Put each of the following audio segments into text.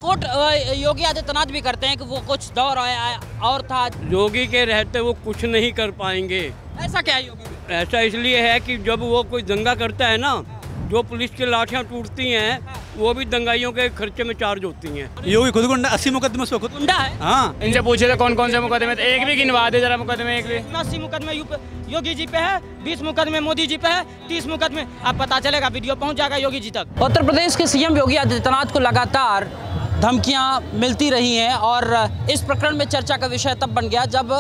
Coat Yogi Adityanath भी करते हैं कि वो कुछ दौर और था। योगी के रहते वो कुछ नहीं कर पाएंगे। ऐसा क्या है योगी में? ऐसा इसलिए है कि जब वो कोई दंगा करता है ना, जो पुलिस की लाठियां टूटती हैं, वो भी दंगाइयों के खर्चे में चार्ज होती हैं। योगी खुद गुंडा, 80 मुकदमे उसको खुद गुंडा है। हाँ, इनसे पूछे थे कौन कौन से मुकदमे थे, एक भी गिनवा दे जरा मुकदमे। एक भी 80 मुकदमे योगी जी पे है, 20 मुकदमे मोदी जी पे है, 30 मुकदमे अब पता चलेगा, वीडियो पहुंच जाएगा योगी जी तक। उत्तर प्रदेश के सीएम योगी आदित्यनाथ को लगातार धमकियां मिलती रही हैं और इस प्रकरण में चर्चा का विषय तब बन गया जब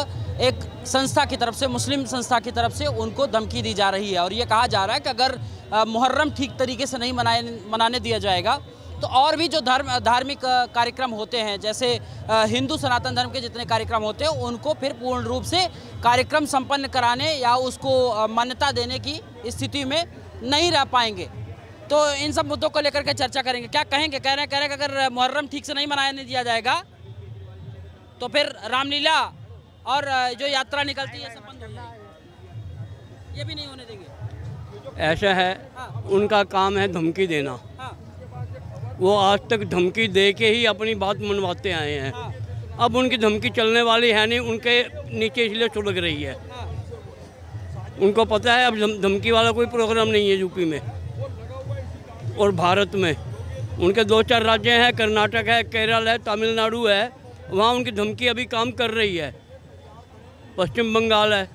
एक संस्था की तरफ से, मुस्लिम संस्था की तरफ से उनको धमकी दी जा रही है और ये कहा जा रहा है कि अगर मुहर्रम ठीक तरीके से नहीं मनाने दिया जाएगा तो और भी जो धार्मिक कार्यक्रम होते हैं, जैसे हिंदू सनातन धर्म के जितने कार्यक्रम होते हैं, उनको फिर पूर्ण रूप से कार्यक्रम संपन्न कराने या उसको मान्यता देने की स्थिति में नहीं रह पाएंगे। तो इन सब मुद्दों को लेकर के चर्चा करेंगे। क्या कहेंगे? कह रहे हैं कि अगर मुहर्रम ठीक से नहीं मनाने दिया जाएगा तो फिर रामलीला और जो यात्रा निकलती है सब बंद हो जाएगी, ये भी नहीं होने देंगे। ऐसा है, उनका काम है धमकी देना। वो आज तक धमकी दे के ही अपनी बात मनवाते आए हैं। अब उनकी धमकी चलने वाली है नहीं, उनके नीचे इसलिए सुलग रही है। उनको पता है अब धमकी वाला कोई प्रोग्राम नहीं है यूपी में और भारत में। उनके 2-4 राज्य हैं, कर्नाटक है, केरल है, तमिलनाडु है, वहाँ उनकी धमकी अभी काम कर रही है। पश्चिम बंगाल है,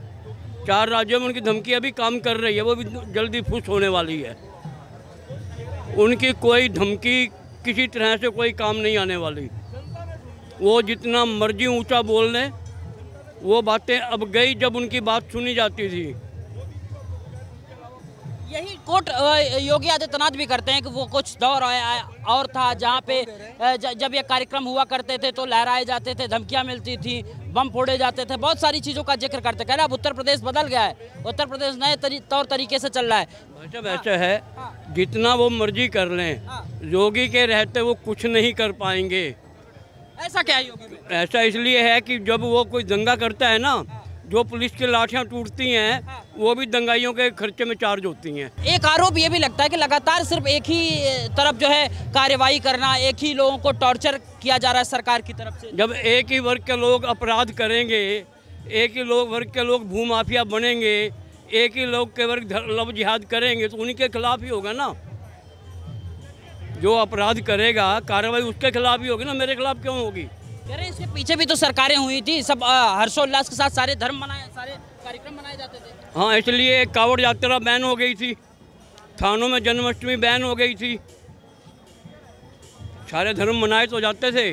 4 राज्यों में उनकी धमकी अभी काम कर रही है, वो भी जल्दी फुस होने वाली है। उनकी कोई धमकी किसी तरह से कोई काम नहीं आने वाली। वो जितना मर्जी ऊंचा बोल लें, वो बातें अब गई जब उनकी बात सुनी जाती थी। यही कोट योगी आदित्यनाथ भी करते हैं कि वो कुछ दौर और था जहाँ पे जब ये कार्यक्रम हुआ करते थे तो लहराए जाते थे, धमकियाँ मिलती थी, बम फोड़े जाते थे, बहुत सारी चीज़ों का जिक्र करते। कह रहे अब उत्तर प्रदेश बदल गया है, उत्तर प्रदेश नए तौर तरीके से चल रहा है। ऐसा है, जितना वो मर्जी कर लें, योगी के रहते वो कुछ नहीं कर पाएंगे। ऐसा क्या है योगी में? ऐसा इसलिए है कि जब वो कोई दंगा करता है ना, जो पुलिस की लाठियां टूटती हैं, वो भी दंगाइयों के खर्चे में चार्ज होती हैं। एक आरोप ये भी लगता है कि लगातार सिर्फ एक ही तरफ जो है कार्रवाई करना, एक ही लोगों को टॉर्चर किया जा रहा है सरकार की तरफ से। जब एक ही वर्ग के लोग अपराध करेंगे, एक ही वर्ग के लोग भूमाफिया बनेंगे, एक ही लोग के वर्ग लव जिहाद करेंगे, तो उन्हीं के खिलाफ ही होगा ना। जो अपराध करेगा कार्रवाई उसके खिलाफ ही होगी ना, मेरे खिलाफ क्यों होगी? कह रहे इसके पीछे भी तो सरकारें हुई थी, सब हर्षोल्लास के साथ सारे सारे कार्यक्रम मनाए जाते थे। हाँ, इसलिए कावड़ यात्रा बैन हो गई थी, थानों में जन्माष्टमी बैन हो गई थी, सारे धर्म मनाए तो जाते थे।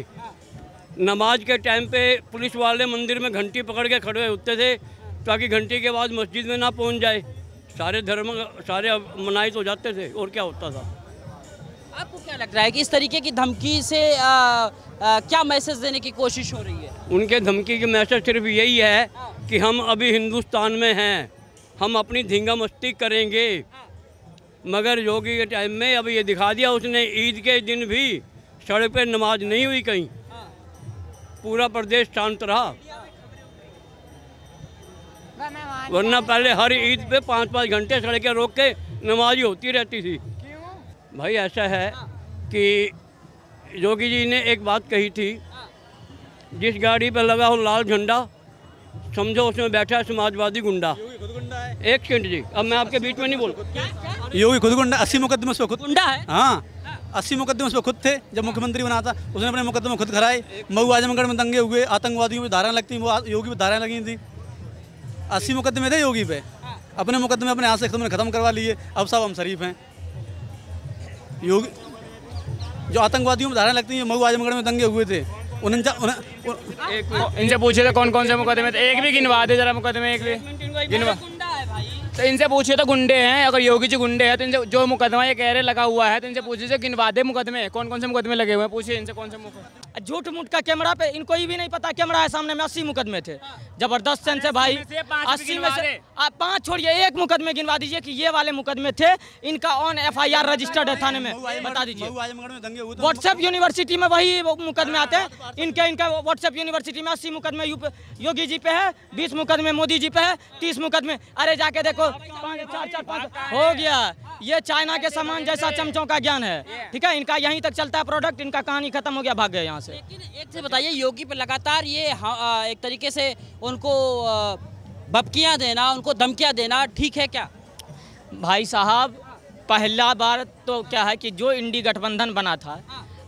नमाज के टाइम पे पुलिस वाले मंदिर में घंटी पकड़ के खड़े होते थे ताकि घंटी के बाद मस्जिद में ना पहुंच जाए। सारे धर्म सारे मनाए तो जाते थे, और क्या होता था। आपको क्या लग रहा है कि इस तरीके की धमकी से क्या मैसेज देने की कोशिश हो रही है? उनके धमकी की मैसेज सिर्फ यही है कि हम अभी हिंदुस्तान में हैं, हम अपनी धींगा मस्ती करेंगे। मगर योगी के टाइम में अभी ये दिखा दिया उसने, ईद के दिन भी सड़क पे नमाज नहीं हुई कहीं, पूरा प्रदेश शांत रहा। वरना पहले हर ईद पे 5-5 घंटे सड़कें रोक के नमाज ही होती रहती थी। भाई ऐसा है कि योगी जी ने एक बात कही थी, जिस गाड़ी पे लगा हो लाल झंडा, समझो उसमें बैठा है समाजवादी गुंडा। एक सेकंड जी, अब मैं आपके बीच में नहीं बोल। योगी खुद गुंडा, 80 मुकदमे उसको खुद गुंडा है। हाँ, 80 मुकदमे उसको खुद थे। जब मुख्यमंत्री बना था उसने अपने मुकदमे खुद कराए। मऊ आजमगढ़ में दंगे हुए, आतंकवादियों पर धाराएं लगती, वो योगी पर धाराएं लगी थी। 80 मुकदमे थे योगी पे, अपने मुकदमे अपने हाथ से खत्म करवा लिए। अब सब हम शरीफ हैं। योगी जो आतंकवादियों में धाराएं लगती हैं, मऊ आजमगढ़ में दंगे हुए थे, इनसे पूछे थे कौन कौन से मुकदमे थे, एक भी गिनवा दे जरा मुकदमे। एक भी गिनवा। तो इनसे पूछिए तो गुंडे हैं, अगर योगी जी गुंडे हैं तो इनसे जो मुकदमा ये कह रहे लगा हुआ है, तो इनसे पूछिए से गिनवा दे मुकदमे, कौन कौन से मुकदमे लगे हुए हैं। पूछिए इनसे कौन से मुकदमे। झूठ मूठ का कैमरा पे इनको ही भी नहीं पता, कैमरा है सामने में 80 मुकदमे थे। जबरदस्त सेंस है भाई। 80 में से आप 5 छोड़िए, एक मुकदमे गिनवा दीजिए कि ये वाले मुकदमे थे, इनका ऑन FIR रजिस्टर्ड है थाने में, बता दीजिए। व्हाट्सएप यूनिवर्सिटी में वही मुकदमे आते हैं इनका व्हाट्सएप यूनिवर्सिटी में 80 मुकदमे योगी जी पे है, 20 मुकदमे मोदी जी पे है, 30 मुकदमे। अरे जाके देखो हो गया। ये चाइना के सामान जैसा चमचों का ज्ञान है, ठीक है। इनका यहीं तक चलता है प्रोडक्ट, इनका कहानी खत्म हो गया, भाग गए यहाँ से। लेकिन एक से बताइए, योगी पे लगातार ये एक तरीके से उनको भपकियाँ देना, उनको धमकियाँ देना ठीक है क्या? भाई साहब, पहला बार तो क्या है कि जो इंडी गठबंधन बना था,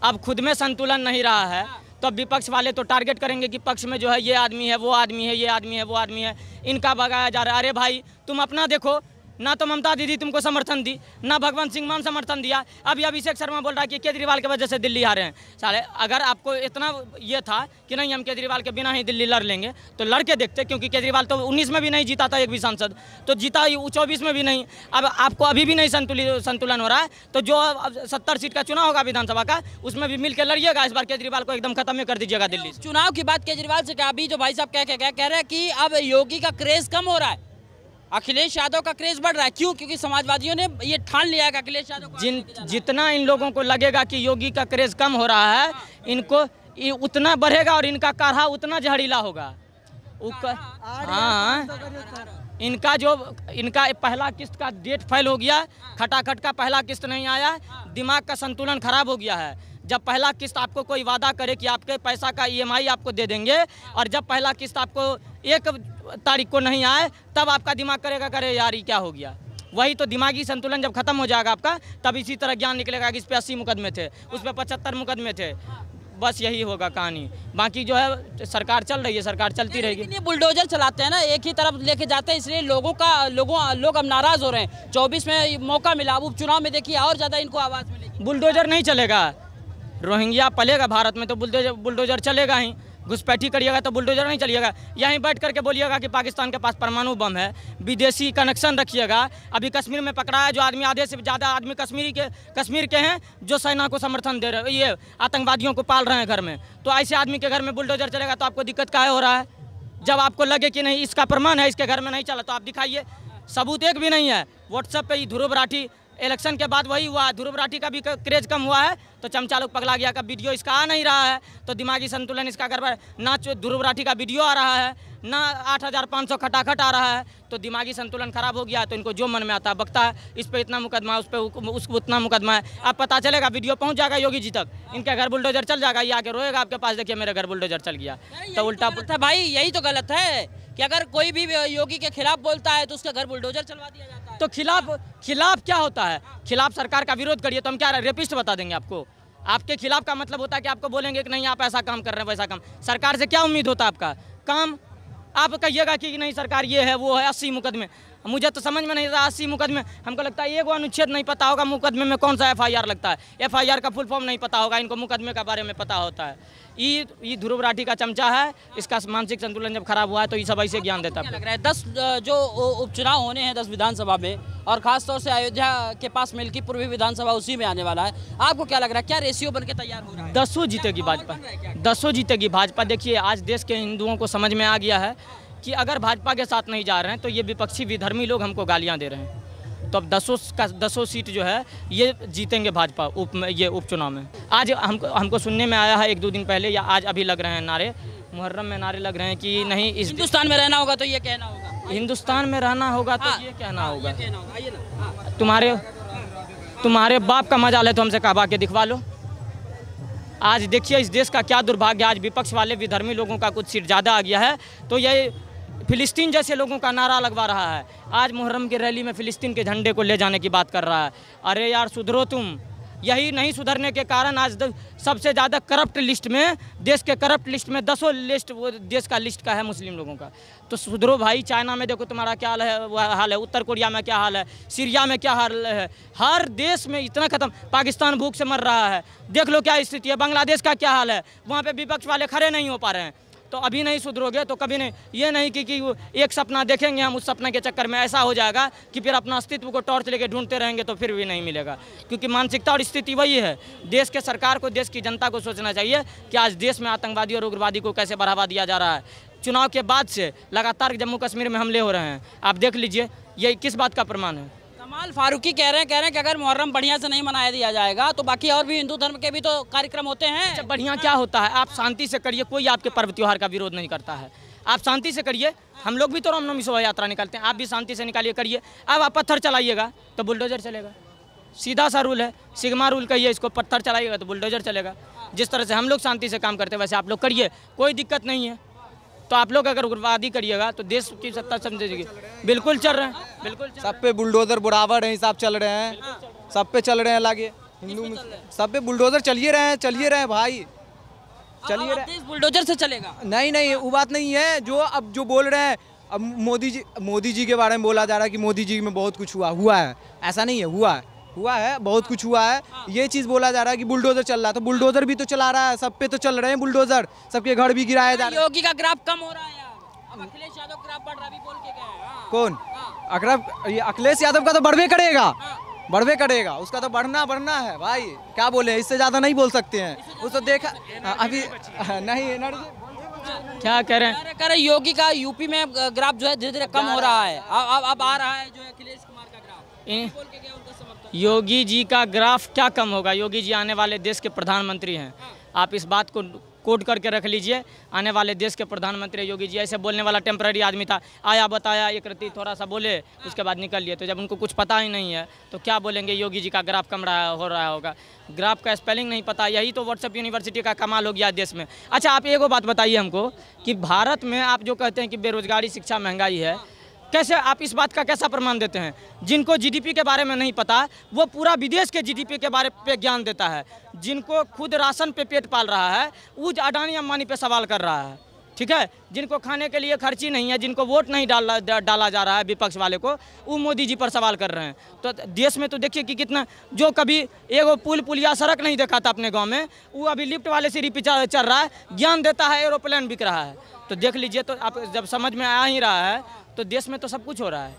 अब खुद में संतुलन नहीं रहा है, तो विपक्ष वाले तो टारगेट करेंगे कि पक्ष में जो है ये आदमी है, वो आदमी है, ये आदमी है, वो आदमी है, इनका भगाया जा रहा है। अरे भाई, तुम अपना देखो ना, तो ममता दीदी तुमको समर्थन दी, ना भगवंत सिंह मान समर्थन दिया। अभी अभिषेक शर्मा बोल रहा है कि केजरीवाल की वजह से दिल्ली हारे हैं। साले, अगर आपको इतना ये था कि नहीं हम केजरीवाल के बिना ही दिल्ली लड़ लेंगे, तो लड़ के देखते, क्योंकि केजरीवाल तो 19 में भी नहीं जीता था एक भी सांसद, तो जीता 24 में भी नहीं। अब आपको अभी भी नहीं संतुलन हो रहा है, तो जो 70 सीट का चुनाव होगा विधानसभा का, उसमें भी मिल के लड़िएगा। इस बार केजरीवाल को एकदम खत्म कर दीजिएगा दिल्ली से। चुनाव की बात केजरीवाल से क्या, अभी जो भाई साहब कह रहे हैं कि अब योगी का क्रेज कम हो रहा है, अखिलेश यादव का क्रेज बढ़ रहा है। क्यों? क्योंकि समाजवादियों ने ये ठान लिया है कि अखिलेश यादव को जितना इन लोगों को लगेगा कि योगी का क्रेज कम हो रहा है, इनको उतना बढ़ेगा और इनका काढ़ा उतना जहरीला होगा। हाँ, इनका पहला किस्त का डेट फेल हो गया, खटाखट का पहला किस्त नहीं आया, दिमाग का संतुलन खराब हो गया है। जब पहला किस्त आपको कोई वादा करे कि आपके पैसा का EMI आपको दे देंगे, और जब पहला किस्त आपको 1 तारीख को नहीं आए, तब आपका दिमाग करेगा, करे यार ये क्या हो गया। वही तो दिमागी संतुलन जब खत्म हो जाएगा आपका, तब इसी तरह ज्ञान निकलेगा कि इस पे 80 मुकदमे थे, उस पे 75 मुकदमे थे। बस यही होगा कहानी। बाकी जो है सरकार चल रही है, सरकार चलती रहेगी। ये बुलडोजर चलाते हैं ना, एक ही तरफ लेके जाते हैं, इसलिए लोग अब नाराज हो रहे हैं। 24 में मौका मिला, अब उपचुनाव में देखिए और ज़्यादा इनको आवाज़ मिलेगी। बुलडोजर नहीं चलेगा, रोहिंग्या पलेगा भारत में तो बुलडोजर चलेगा ही। घुसपैठी करिएगा तो बुलडोजर नहीं चलिएगा। यहीं बैठ करके बोलिएगा कि पाकिस्तान के पास परमाणु बम है, विदेशी कनेक्शन रखिएगा। अभी कश्मीर में पकड़ा है जो आदमी, आधे से ज़्यादा आदमी कश्मीर के हैं, जो सेना को समर्थन दे रहे, ये आतंकवादियों को पाल रहे हैं घर में। तो ऐसे आदमी के घर में बुलडोजर चलेगा तो आपको दिक्कत काहे हो रहा है? जब आपको लगे कि नहीं इसका प्रमाण है, इसके घर में नहीं चला, तो आप दिखाइए। सबूत एक भी नहीं है। व्हाट्सएप पे ध्रुव राठी, इलेक्शन के बाद वही हुआ, ध्रुव राठी का भी क्रेज कम हुआ है, तो चमचा लोग पगला गया का वीडियो इसका आ नहीं रहा है, तो दिमागी संतुलन इसका गड़बड़। ना ध्रुव राठी का वीडियो आ रहा है, ना 8500 खटाखट आ रहा है, तो दिमागी संतुलन खराब हो गया। तो इनको जो मन में आता है बकता है, इस पे इतना मुकदमा है, उस पर उसको उतना मुकदमा है। अब पता चलेगा, वीडियो पहुंच जाएगा योगी जी तक, इनके घर बुलडोजर चल जाएगा, ये आके रोएगा आपके पास, देखिए मेरे घर बुलडोजर चल गया। तो उल्टा था भाई, यही तो गलत है कि अगर कोई भी योगी के खिलाफ बोलता है तो उसका घर बुलडोजर चलवा दिया जाता है। तो खिलाफ क्या होता है? खिलाफ सरकार का विरोध करिए तो हम क्या रेपिस्ट बता देंगे आपको? आपके खिलाफ का मतलब होता है कि आपको बोलेंगे कि नहीं आप ऐसा काम कर रहे हैं, वैसा काम। सरकार से क्या उम्मीद होता है आपका काम? आप कहिएगा कि नहीं सरकार ये है वो है, 80 मुकदमे। मुझे तो समझ में नहीं आता 80 मुकदमे। हमको लगता है एगो अनुच्छेद नहीं पता होगा मुकदमे में कौन सा FIR लगता है, FIR का फुल फॉर्म नहीं पता होगा, इनको मुकदमे का बारे में पता होता है। ये ध्रुव राठी का चमचा है, इसका मानसिक संतुलन जब खराब हुआ है तो ये सब ऐसे ज्ञान देता है। लग रहा है 10 जो उपचुनाव होने हैं 10 विधानसभा में, और खासतौर से अयोध्या के पास मिल्कीपुर भी विधानसभा उसी में आने वाला है, आपको क्या लग रहा है, क्या रेशियो बन के तैयार हो रहा है? 10 जीतेगी भाजपा, 10 जीतेगी भाजपा। देखिए आज देश के हिंदुओं को समझ में आ गया है कि अगर भाजपा के साथ नहीं जा रहे हैं तो ये विपक्षी विधर्मी लोग हमको गालियां दे रहे हैं। तो अब 10 सीट जो है ये जीतेंगे भाजपा ये उपचुनाव में। आज हमको सुनने में आया है 1-2 दिन पहले या आज अभी लग रहे हैं नारे, मुहर्रम में नारे लग रहे हैं कि नहीं इस हिंदुस्तान में रहना होगा तो ये कहना होगा, हिंदुस्तान में रहना होगा तो ये कहना होगा। आइए ना, तुम्हारे बाप का मजा ले तो हमसे कहवा के दिखवा लो। आज देखिए इस देश का क्या दुर्भाग्य, आज विपक्ष वाले विधर्मी लोगों का कुछ सीट ज़्यादा आ गया है, तो ये फिलिस्तीन जैसे लोगों का नारा लगवा रहा है। आज मुहर्रम की रैली में फिलिस्तीन के झंडे को ले जाने की बात कर रहा है। अरे यार सुधरो तुम। यही नहीं सुधरने के कारण आज सबसे ज़्यादा करप्ट लिस्ट में, देश के करप्ट लिस्ट में 10 लिस्ट वो देश का लिस्ट का है मुस्लिम लोगों का। तो सुधरो भाई। चाइना में देखो तुम्हारा क्या हाल है, उत्तर कोरिया में क्या हाल है, सीरिया में क्या हाल है, हर देश में इतना खत्म। पाकिस्तान भूख से मर रहा है, देख लो क्या स्थिति है। बांग्लादेश का क्या हाल है, वहाँ पे विपक्ष वाले खड़े नहीं हो पा रहे हैं। तो अभी नहीं सुधरोगे तो कभी नहीं। ये नहीं कि एक सपना देखेंगे हम, उस सपने के चक्कर में ऐसा हो जाएगा कि फिर अपना अस्तित्व को टॉर्च लेके ढूंढते रहेंगे तो फिर भी नहीं मिलेगा। क्योंकि मानसिकता और स्थिति वही है। देश के सरकार को, देश की जनता को सोचना चाहिए कि आज देश में आतंकवादी और उग्रवादी को कैसे बढ़ावा दिया जा रहा है। चुनाव के बाद से लगातार जम्मू कश्मीर में हमले हो रहे हैं, आप देख लीजिए। ये किस बात का प्रमाण है? कमाल फारूकी कह रहे हैं कि अगर मुहर्रम बढ़िया से नहीं मनाया दिया जाएगा तो बाकी और भी हिंदू धर्म के भी तो कार्यक्रम होते हैं। अच्छा बढ़िया क्या होता है? आप शांति से करिए, कोई आपके पर्व त्योहार का विरोध नहीं करता है। आप शांति से करिए, हम लोग भी तो रामनवमी शोभा यात्रा निकालते हैं, आप भी शांति से निकालिए, करिए। अब आप पत्थर चलाइएगा तो बुलडोजर चलेगा, सीधा सा रूल है, सिग्मा रूल कहिए इसको। पत्थर चलाइएगा तो बुलडोजर चलेगा। जिस तरह से हम लोग शांति से काम करते हैं वैसे आप लोग करिए, कोई दिक्कत नहीं है। तो आप लोग अगर उग्रवादी करिएगा तो देश की सत्ता समझेगी। बिल्कुल चल रहे हैं, बिल्कुल सब पे बुलडोजर बराबर है, हिसाब चल रहे हैं, सब पे चल रहे हैं। लागे हिंदू सब पे बुलडोजर चलिए रहे हैं भाई, चलिए रहे। देश बुलडोजर से चलेगा? नहीं वो बात नहीं है। जो बोल रहे हैं अब मोदी जी के बारे में बोला जा रहा है कि मोदी जी में बहुत कुछ हुआ है, ऐसा नहीं है, हुआ है बहुत कुछ हुआ है। ये चीज़ बोला जा रहा है कि बुलडोजर चल रहा है, तो बुलडोजर भी तो चला रहा है, सब पे तो चल रहे हैं बुलडोजर, सबके घर भी गिराए जा रहे हैं। योगी का ग्राफ कम हो रहा है यार, अब अखिलेश यादव ग्राफ बढ़ रहा है, अभी बोल के गए हैं। कौन? अखिलेश यादव का तो बढ़वे करेगा, उसका तो बढ़ना है भाई। क्या बोले, इससे ज़्यादा नहीं बोल सकते हैं। उसको देखा अभी नहीं क्या कह रहे हैं? कह रहे योगी का यूपी में ग्राफ जो है धीरे धीरे कम हो रहा है, अब आ रहा है जो है अखिलेश कुमार का ग्राफ। बोल के गया उनका समर्थन। योगी जी का ग्राफ क्या कम होगा? योगी जी आने वाले देश के प्रधानमंत्री हैं, आप इस बात को कोड करके रख लीजिए। आने वाले देश के प्रधानमंत्री योगी जी। ऐसे बोलने वाला टेम्पररी आदमी था, आया बताया एक रत्ती थोड़ा सा बोले, उसके बाद निकल लिए। तो जब उनको कुछ पता ही नहीं है तो क्या बोलेंगे योगी जी का ग्राफ कम हो रहा होगा? ग्राफ का स्पेलिंग नहीं पता, यही तो व्हाट्सएप यूनिवर्सिटी का कमाल हो गया देश में। अच्छा, आप एगो बात बताइए हमको कि भारत में आप जो कहते हैं कि बेरोजगारी, शिक्षा, महंगाई है, कैसे आप इस बात का कैसा प्रमाण देते हैं? जिनको जीडीपी के बारे में नहीं पता वो पूरा विदेश के जीडीपी के बारे पे ज्ञान देता है। जिनको खुद राशन पे पेट पाल रहा है वो अडानी अंबानी पे सवाल कर रहा है, ठीक है? जिनको खाने के लिए खर्ची नहीं है, जिनको वोट नहीं डाला जा रहा है विपक्ष वाले को, वो मोदी जी पर सवाल कर रहे हैं। तो देश में तो देखिए कि कितना, जो कभी एगो पुलिया सड़क नहीं देखा था अपने गाँव में, वो अभी लिफ्ट वाले सीढ़ी पे चल रहा है, ज्ञान देता है, एरोप्लेन बिक रहा है। तो देख लीजिए, तो आप जब समझ में आ ही रहा है तो देश में तो सब कुछ हो रहा है।